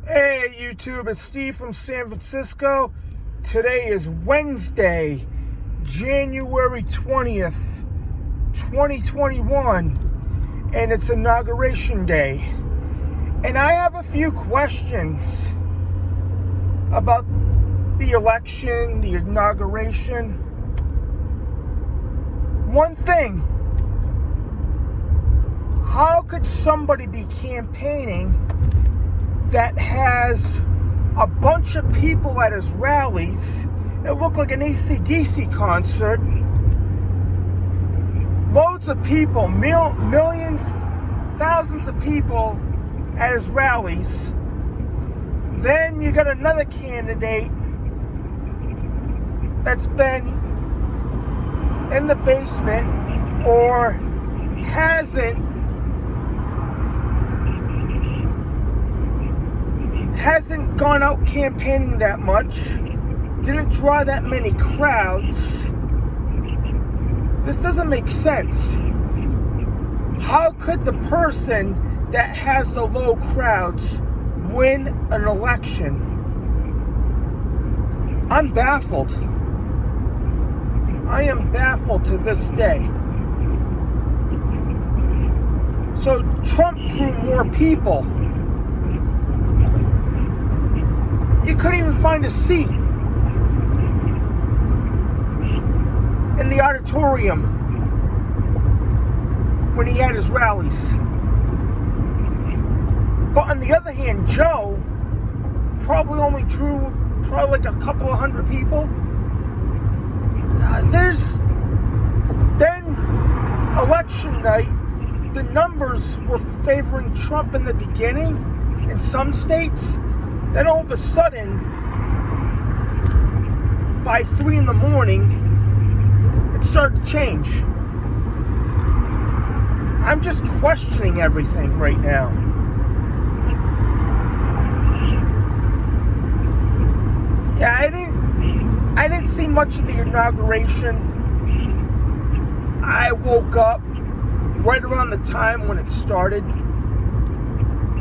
Hey YouTube, it's Steve from San Francisco. Today is Wednesday, January 20th, 2021, and it's Inauguration Day. And I have a few questions about the election, the inauguration. One thing, how could somebody be campaigning that has a bunch of people at his rallies? It looked like an AC/DC concert. Loads of people, millions, thousands of people at his rallies. Then you got another candidate that's been in the basement or hasn't gone out campaigning that much, didn't draw that many crowds. This doesn't make sense. How could the person that has the low crowds win an election? I'm baffled. I am baffled to this day. So Trump drew more people. You couldn't even find a seat in the auditorium when he had his rallies. But on the other hand, Joe probably only drew like a couple of hundred people. Then election night, the numbers were favoring Trump in the beginning in some states. Then all of a sudden, by 3 a.m, it started to change. I'm just questioning everything right now. Yeah, I didn't see much of the inauguration. I woke up right around the time when it started.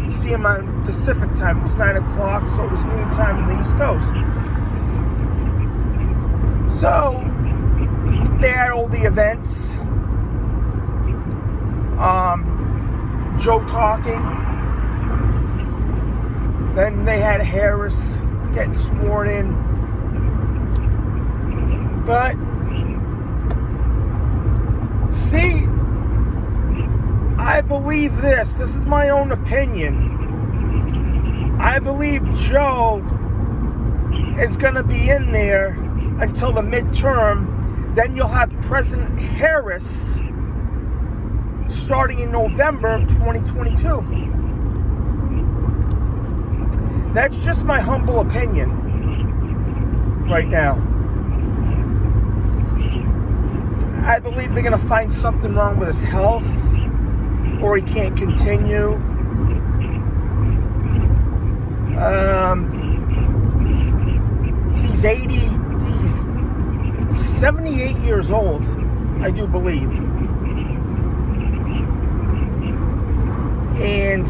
See him on Pacific time. It was 9 o'clock, so it was noon time in the East Coast. So they had all the events. Joe talking. Then they had Harris getting sworn in. But see, I believe this is my own opinion. I believe Joe is going to be in there until the midterm. Then you'll have President Harris starting in November of 2022. That's just my humble opinion right now. I believe they're going to find something wrong with his health, or he can't continue. He's 78 years old, I do believe. And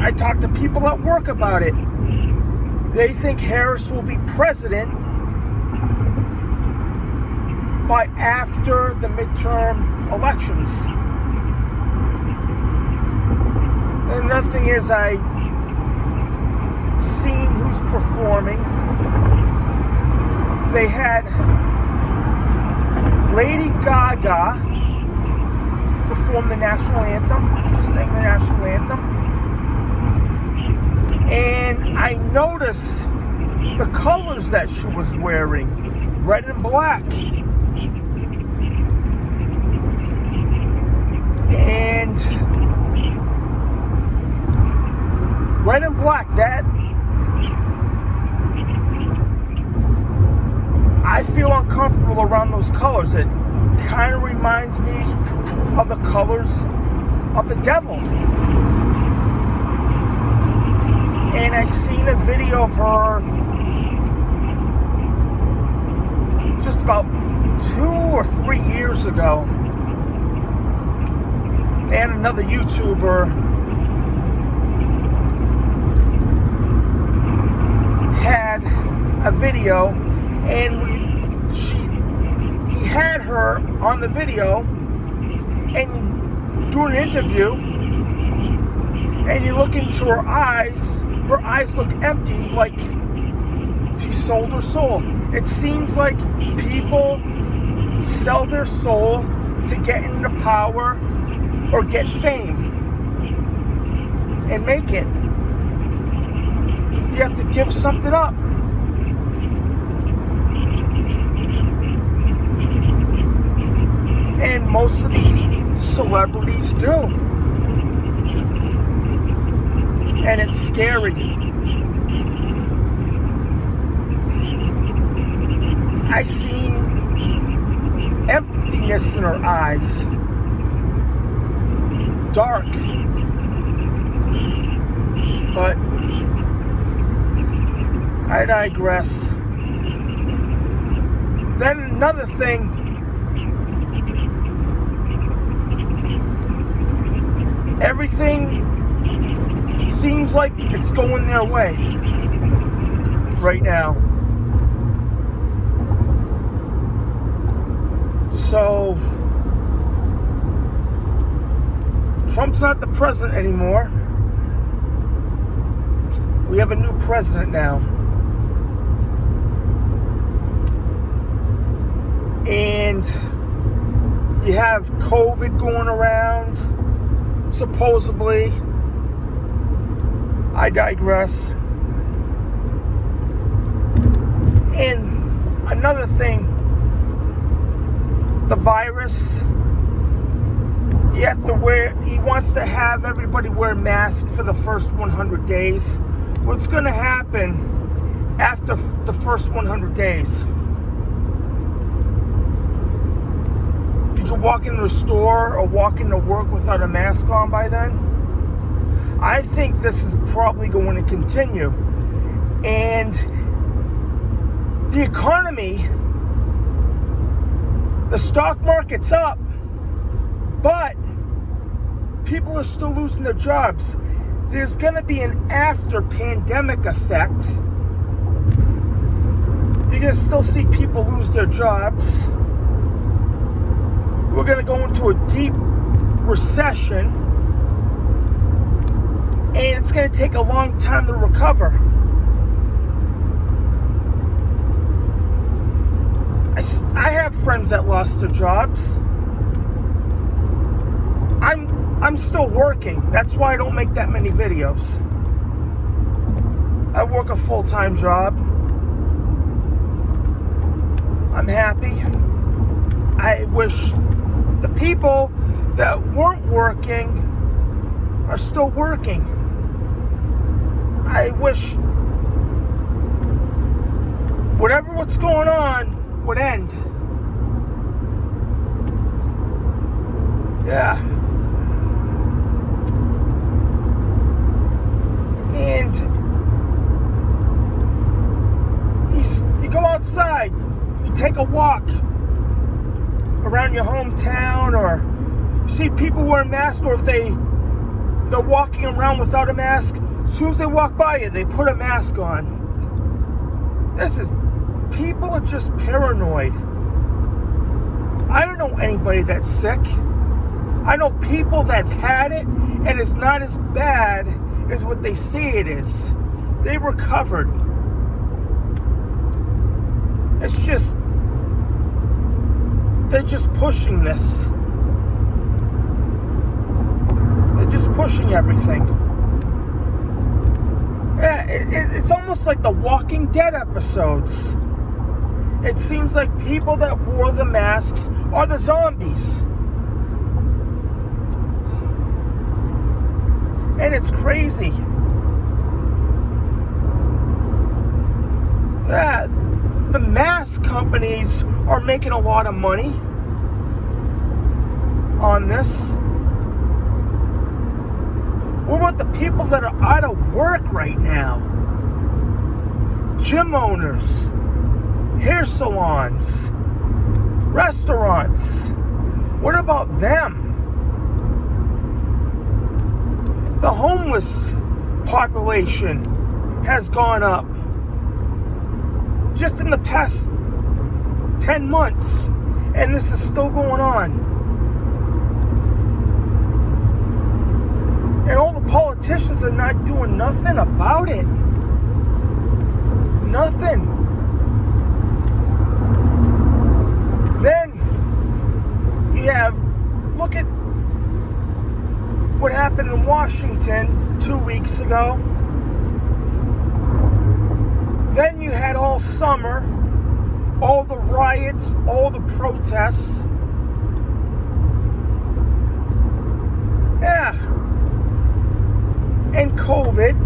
I talked to people at work about it. They think Harris will be president by after the midterm elections. And another thing is, I seen who's performing. They had Lady Gaga perform the national anthem. She sang the national anthem. And I noticed the colors that she was wearing, red and black. And red and black, that I feel uncomfortable around those colors. It kind of reminds me of the colors of the devil. And I seen a video of her just about 2 or 3 years ago and another YouTuber had a video, and he had her on the video and doing an interview, and you look into her eyes look empty, like she sold her soul. It seems like people sell their soul to get into power or get fame and make it. You have to give something up. And most of these celebrities do. And it's scary. I see emptiness in her eyes. Dark. But I digress. Then another thing. Everything seems like it's going their way right now. So, Trump's not the president anymore. We have a new president now. And you have COVID going around, supposedly. I digress. And another thing, the virus, he wants to have everybody wear masks for the first 100 days. What's going to happen after the first 100 days? You can walk into a store or walk into work without a mask on by then. I think this is probably going to continue. And the economy, the stock market's up, but people are still losing their jobs. There's going to be an after-pandemic effect. You're going to still see people lose their jobs. We're going to go into a deep recession, and it's going to take a long time to recover. I have friends that lost their jobs. I'm still working. That's why I don't make that many videos. I work a full-time job. I'm happy. I wish the people that weren't working are still working. I wish what's going on would end. Yeah. And you go outside, you take a walk around your hometown, or you see people wearing masks, or if they're walking around without a mask, as soon as they walk by you, they put a mask on. People are just paranoid. I don't know anybody that's sick. I know people that had it, and it's not as bad as what they say it is. They recovered. It's just, they're just pushing this. They're just pushing everything. Yeah, it's almost like the Walking Dead episodes. It seems like people that wore the masks are the zombies. And it's crazy. Yeah, the mask companies are making a lot of money on this. What about the people that are out of work right now? Gym owners, hair salons, restaurants. What about them? The homeless population has gone up just in the past 10 months, and this is still going on. And all the politicians are not doing nothing about it. Nothing. Then you have, look at what happened in Washington 2 weeks ago. Then you had all summer, all the riots, all the protests. Yeah. And COVID.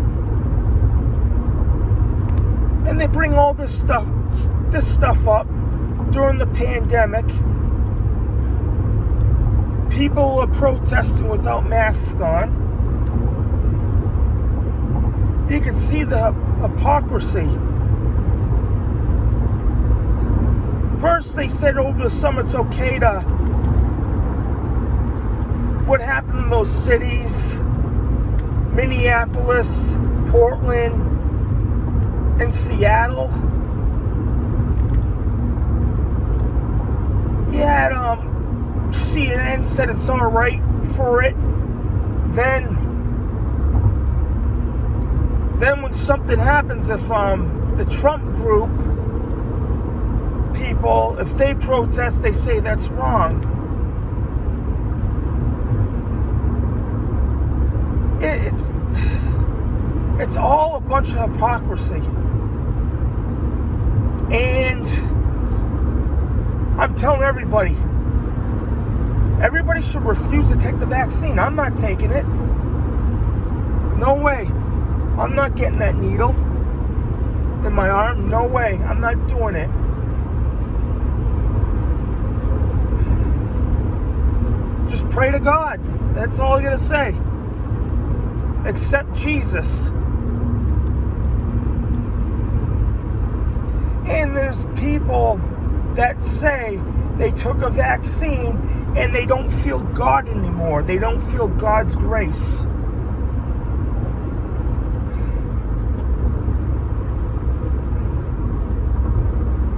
And they bring all this stuff up during the pandemic. People are protesting without masks on. You can see the hypocrisy. First, they said over the summer it's okay to... What happened in those cities? Minneapolis, Portland, and Seattle. You had CNN said it's all right for it. Then when something happens, if the Trump group people, if they protest, they say that's wrong. It's all a bunch of hypocrisy. And I'm telling everybody should refuse to take the vaccine. I'm not taking it. No way. I'm not getting that needle in my arm. No way. I'm not doing it. Just pray to God. That's all I gotta say. Accept Jesus. And there's people that say they took a vaccine and they don't feel God anymore. They don't feel God's grace.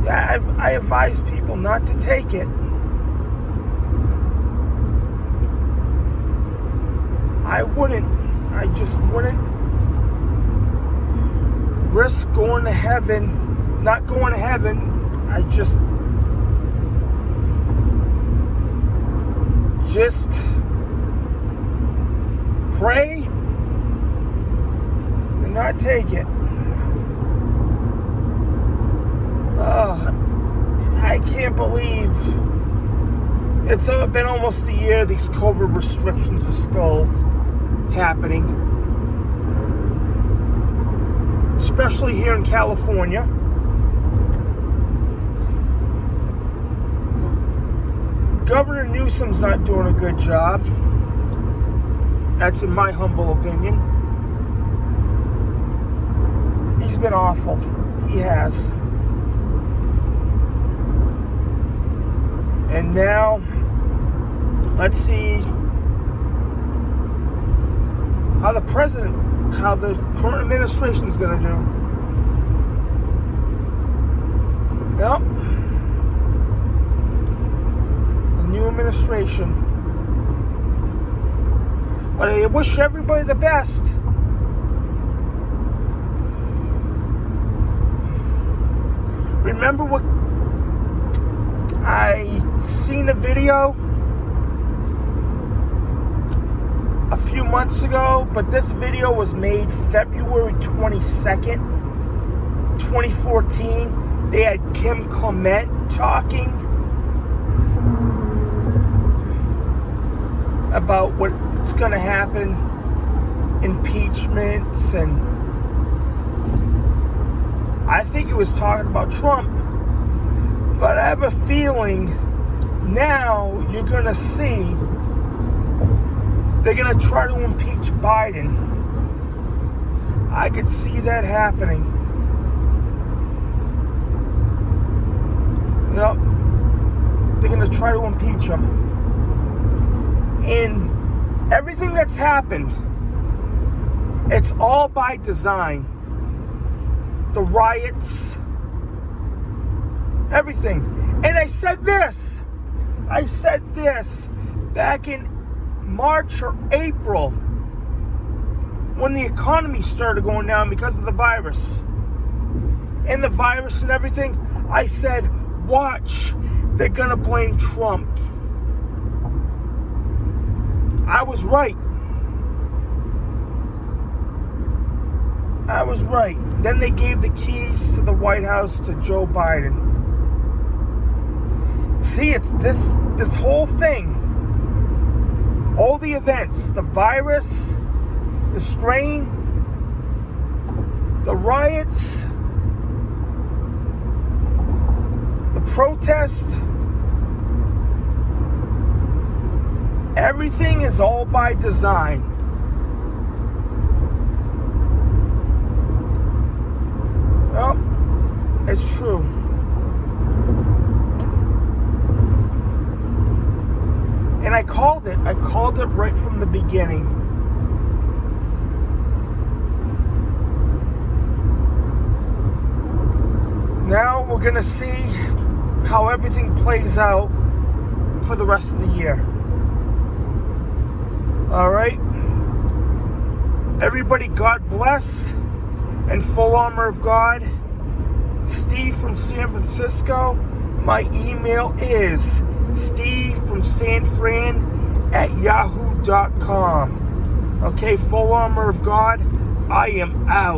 Yeah, I advise people not to take it. I just wouldn't risk going to heaven, not going to heaven. I just pray and not take it. I can't believe it's been almost a year these COVID restrictions are still happening, especially here in California. Governor Newsom's not doing a good job. That's in my humble opinion. He's been awful. He has. And now, let's see how the current administration is going to do. Yep. The new administration. But I wish everybody the best. Remember what I seen a video a few months ago, but this video was made February 22nd, 2014. They had Kim Clement talking about what's going to happen, impeachments, and I think he was talking about Trump. But I have a feeling now you're going to see they're going to try to impeach Biden. I could see that happening. Yep. They're going to try to impeach him. And everything that's happened It's all by design. The riots, everything. And I said this back in March or April when the economy started going down because of the virus. And the virus and everything, I said, watch, they're gonna blame Trump. I was right. Then they gave the keys to the White House to Joe Biden. See, it's this whole thing, all the events, the virus, the strain, the riots, the protest, everything is all by design. Well, it's true. And I called it right from the beginning. Now we're going to see how everything plays out for the rest of the year. All right? Everybody, God bless. And full armor of God. Steve from San Francisco. My email is stevefromsanfran@yahoo.com. Okay, full armor of God. I am out.